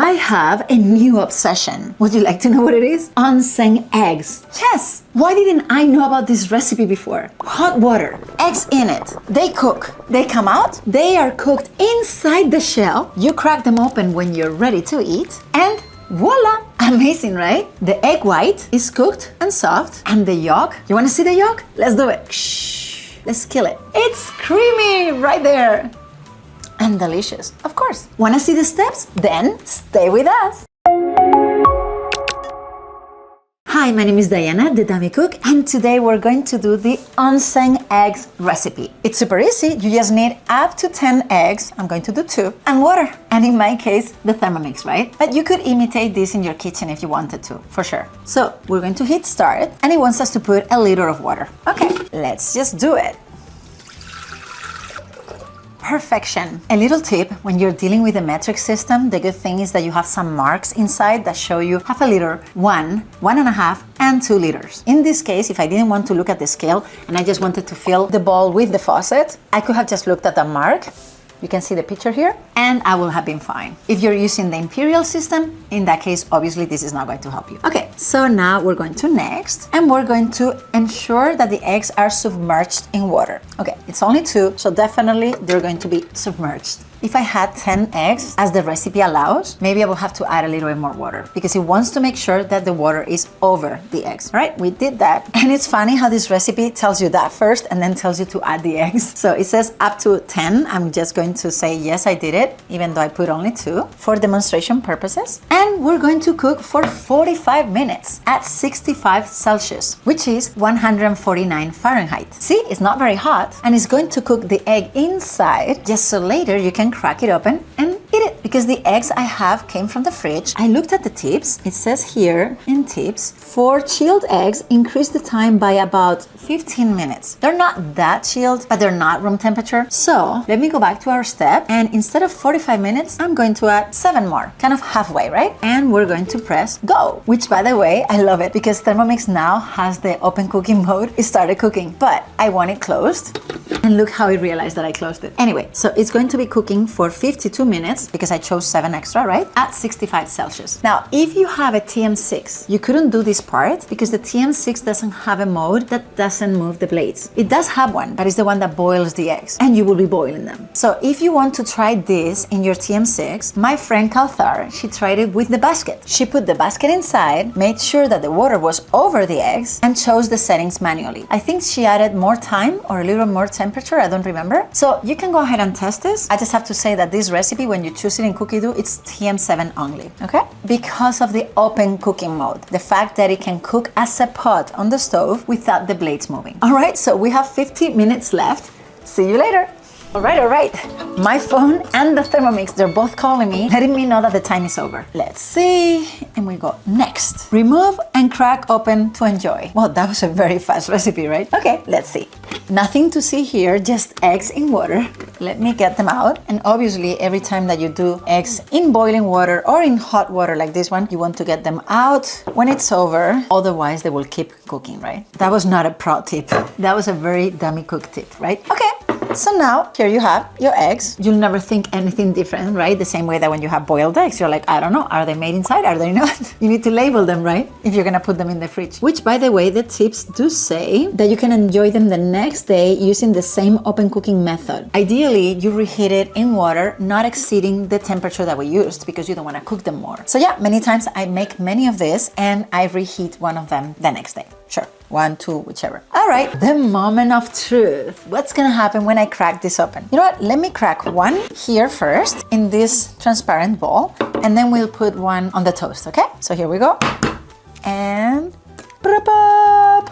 I have a new obsession. Would you like to know what it is? Onsen eggs. Yes! Why didn't I know about this recipe before? Hot water, eggs in it. They cook. They come out. They are cooked inside the shell. You crack them open when you're ready to eat. And voila! Amazing, right? The egg white is cooked and soft. And the yolk, you want to see the yolk? Let's do it. Shh. Let's kill it. It's creamy right there. And delicious, of course. Want to see the steps? Then stay with us. Hi, my name is Diana, the Dummy Cook, and today we're going to do the onsen eggs recipe. It's super easy. You just need up to 10 eggs. I'm going to do 2, and water. And in my case, the Thermomix, right? But you could imitate this in your kitchen if you wanted to, for sure. So we're going to hit start, and it wants us to put a liter of water. Okay, let's just do it. Perfection. A little tip, when you're dealing with a metric system, the good thing is that you have some marks inside that show you half a liter, 1, 1.5, and 2 liters. In this case, if I didn't want to look at the scale and I just wanted to fill the bowl with the faucet, I could have just looked at the mark. You can see the picture here, and I will have been fine. If you're using the imperial system, in that case, obviously this is not going to help you. Okay, so now we're going to next, and we're going to ensure that the eggs are submerged in water. Okay, it's only 2, so definitely they're going to be submerged. If I had 10 eggs, as the recipe allows, maybe I will have to add a little bit more water because it wants to make sure that the water is over the eggs. All right, we did that. And it's funny how this recipe tells you that first and then tells you to add the eggs. So it says up to 10. I'm just going to say, yes, I did it, even though I put only 2 for demonstration purposes. And we're going to cook for 45 minutes at 65 Celsius, which is 149 Fahrenheit. See, it's not very hot, and it's going to cook the egg inside just so later you can crack it open and eat it. Because the eggs I have came from the fridge. I looked at the tips. It says here in tips, for chilled eggs, increase the time by about 15 minutes. They're not that chilled, but they're not room temperature. So let me go back to our step, and instead of 45 minutes, I'm going to add 7 more, kind of halfway, right? And we're going to press go, which, by the way, I love it because Thermomix now has the open cooking mode. It started cooking, but I want it closed. And look how it realized that I closed it. Anyway, so it's going to be cooking for 52 minutes because I chose 7 extra, right? At 65 Celsius. Now, if you have a TM6, you couldn't do this part because the TM6 doesn't have a mode that doesn't move the blades. It does have one, but it's the one that boils the eggs, and you will be boiling them. So if you want to try this in your TM6, my friend Kalthar, she tried it with the basket. She put the basket inside, made sure that the water was over the eggs, and chose the settings manually. I think she added more time or a little more temperature, I don't remember. So you can go ahead and test this. I just have to say that this recipe, when you choose it in Cookie Do, it's TM7 only, okay? Because of the open cooking mode, the fact that it can cook as a pot on the stove without the blades moving. All right, so we have 50 minutes left. See you later. All right. My phone and the Thermomix, they're both calling me, letting me know that the time is over. Let's see, and we go next. Remove and crack open to enjoy. Well, that was a very fast recipe, right? Okay, let's see. Nothing to see here, just eggs in water. Let me get them out. And obviously, every time that you do eggs in boiling water or in hot water like this one, you want to get them out when it's over. Otherwise, they will keep cooking, right? That was not a pro tip. That was a very dummy cook tip, right? Okay. So now, here you have your eggs. You'll never think anything different, right? The same way that when you have boiled eggs, you're like, I don't know, are they made inside? Are they not? You need to label them, right? If you're gonna put them in the fridge. Which, by the way, the tips do say that you can enjoy them the next day using the same open cooking method. Ideally, you reheat it in water, not exceeding the temperature that we used because you don't wanna cook them more. So yeah, many times I make many of this and I reheat one of them the next day. Sure. 1, 2, whichever. All right, the moment of truth. What's gonna happen when I crack this open? You know what? Let me crack one here first in this transparent bowl, and then we'll put one on the toast, okay? So here we go. And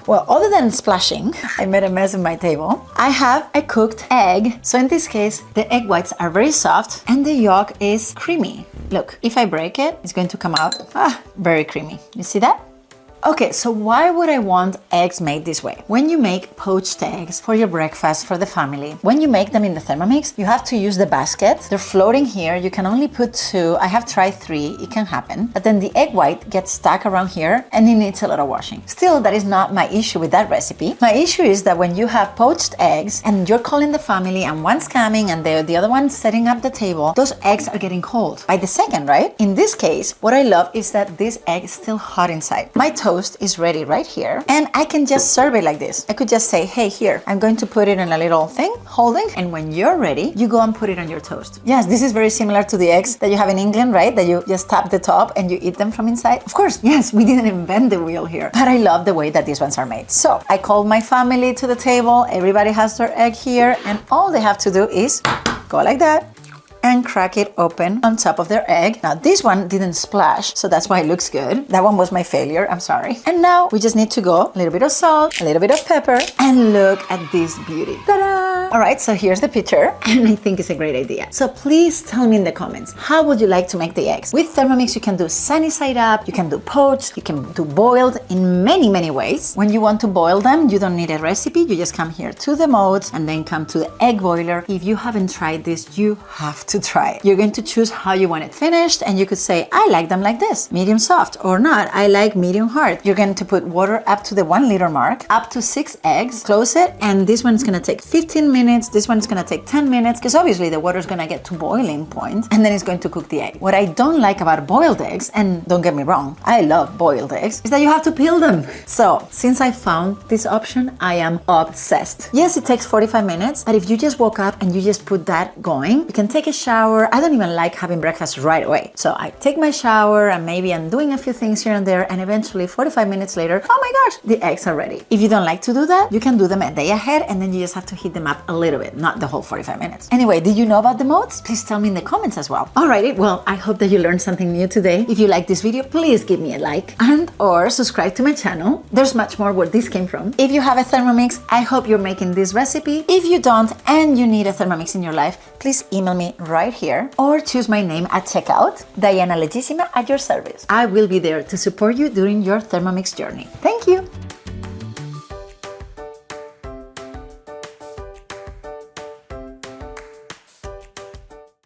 well, other than splashing, I made a mess on my table. I have a cooked egg. So in this case, the egg whites are very soft and the yolk is creamy. Look, if I break it, it's going to come out very creamy. You see that? Okay, so why would I want eggs made this way? When you make poached eggs for your breakfast for the family, when you make them in the Thermomix, you have to use the basket. They're floating here. You can only put 2. I have tried 3. It can happen. But then the egg white gets stuck around here and it needs a lot of washing. Still, that is not my issue with that recipe. My issue is that when you have poached eggs and you're calling the family and one's coming and the other one's setting up the table, those eggs are getting cold by the second, right? In this case, what I love is that this egg is still hot inside. My toast is ready right here and I can just serve it like this. I could just say, hey, here, I'm going to put it in a little thing, holding, and when you're ready, you go and put it on your toast. Yes, this is very similar to the eggs that you have in England, right? That you just tap the top and you eat them from inside. Of course, yes, we didn't invent the wheel here, but I love the way that these ones are made. So I called my family to the table. Everybody has their egg here and all they have to do is go like that and crack it open on top of their egg. Now this one didn't splash, so that's why it looks good. That one was my failure, I'm sorry. And now we just need to go a little bit of salt, a little bit of pepper, and look at this beauty. Ta-da! All right, so here's the picture, and I think it's a great idea. So please tell me in the comments, how would you like to make the eggs? With Thermomix, you can do sunny side up, you can do poached, you can do boiled in many, many ways. When you want to boil them, you don't need a recipe. You just come here to the modes and then come to the egg boiler. If you haven't tried this, you have to try it. You're going to choose how you want it finished, and you could say, I like them like this, medium soft, or not, I like medium hard. You're going to put water up to the 1 liter mark, up to 6 eggs, close it, and this one's gonna take 15 minutes, this one's gonna take 10 minutes, because obviously the water's gonna get to boiling point, and then it's going to cook the egg. What I don't like about boiled eggs, and don't get me wrong, I love boiled eggs, is that you have to peel them. So, since I found this option, I am obsessed. Yes, it takes 45 minutes, but if you just woke up and you just put that going, you can take a shower. I don't even like having breakfast right away. So I take my shower and maybe I'm doing a few things here and there, and eventually 45 minutes later, oh my gosh, the eggs are ready. If you don't like to do that, you can do them a day ahead and then you just have to heat them up a little bit, not the whole 45 minutes. Anyway, did you know about the modes? Please tell me in the comments as well. Alrighty, well, I hope that you learned something new today. If you like this video, please give me a like and or subscribe to my channel. There's much more where this came from. If you have a Thermomix, I hope you're making this recipe. If you don't and you need a Thermomix in your life, please email me right here or choose my name at checkout, Diana Legisima, at your service. I will be there to support you during your Thermomix journey. Thank you.